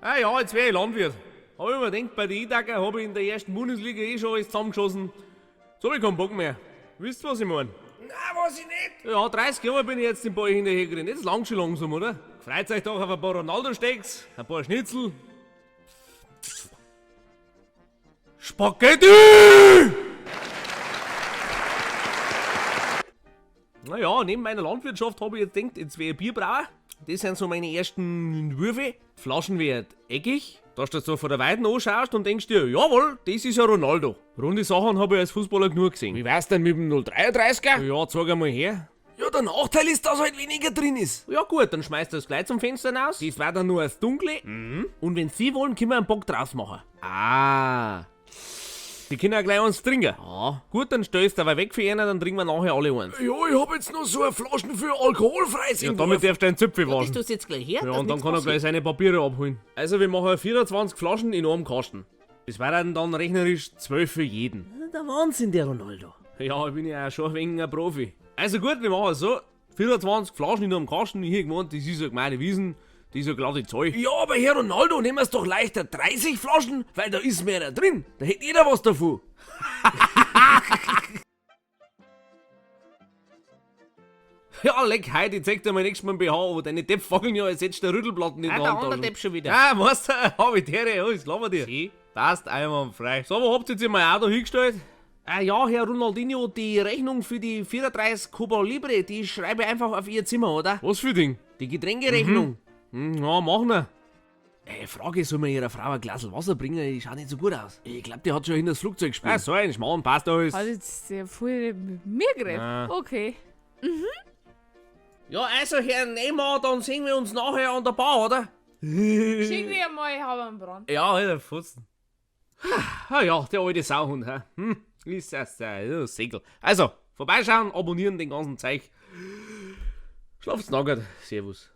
Ah ja, jetzt wäre ich Landwirt. Hab ich mir gedacht, bei den E-Tacker habe ich in der ersten Bundesliga eh schon alles zusammengeschossen. Jetzt hab ich keinen Bock mehr. Wisst ihr, was ich mein? Na, was ich nicht. Ja, 30 Jahre bin ich jetzt den Ball hinterhergerannt. Jetzt lang schon langsam, oder? Freut euch doch auf ein paar Ronaldo-Steaks, ein paar Schnitzel. Spaghetti! Naja, neben meiner Landwirtschaft habe ich jetzt gedacht, jetzt wäre ich Bierbrauer. Das sind so meine ersten Würfe. Flaschen werden eckig, dass du das so von der Weiden anschaust und denkst dir, jawohl, das ist ja Ronaldo. Runde Sachen habe ich als Fußballer genug gesehen. Wie wär's denn mit dem 033er? Ja, zeig einmal her. Ja, der Nachteil ist, dass halt weniger drin ist. Ja gut, dann schmeißt du das gleich zum Fenster raus. Das war dann nur das Dunkle. Und wenn sie wollen, können wir einen Bock draus machen. Ah. Die können auch gleich uns trinken. Ja. Gut, dann stellst du aber weg für einen, dann trinken wir nachher alle eins. Ja, ich hab jetzt noch so eine Flaschen für alkoholfreies Ja, im damit Dorf. darfst du einen Zipfel Das waschen. tust du jetzt gleich her. Ja, dass und dann nichts kann er passiert. gleich seine Papiere abholen. Also wir machen 24 Flaschen in einem Kasten. Das wären dann rechnerisch 12 für jeden. Der Wahnsinn, der Ronaldo. Ja, ich bin ja auch schon ein wenig ein Profi. Also gut, wir machen es so. 24 Flaschen in einem Kasten. Ich hab gemeint, das ist eine gemeine Wiesen. Das ist eine glatte Zeug. Ja, aber Herr Ronaldo, nehmen wir's doch leichter 30 Flaschen, weil da ist mehr drin. Da hätte jeder was davon. Ja, leck, heute, ich zeig dir mal nächstes Mal einen BH, aber deine Depp fackeln ja, als hättest du Rüttelplatten in Ah, der der Hand. andere Depp schon wieder. Ja, weißt du, hab ich dir, alles, lass mal dir. Sie? Passt einwandfrei. So, wo habt ihr jetzt mal auch da hingestellt? Ah ja, Herr Ronaldinho, die Rechnung für die 34 Cuba Libre, die schreibe ich einfach auf Ihr Zimmer, oder? Was für Ding? Die Getränkerechnung. Ja, machen wir. Frage, soll man ihrer Frau ein Glas Wasser bringen? Die schaut nicht so gut aus. Ich glaub, die hat schon hinter das Flugzeug gespielt. Ah, so ein Schmarrn, passt alles. Hat jetzt sehr viel mit mir geredet. Ah. Okay. Ja, also, Herr Neymar, dann sehen wir uns nachher an der Bar, oder? Schick dir mal, ich habe einen Brand. Ja, Alter, Futzen. Ah ja, der alte Sauhund, hä? Ist das der Segel. Also, vorbeischauen, abonnieren den ganzen Zeug. Schlaft's nackert. Servus.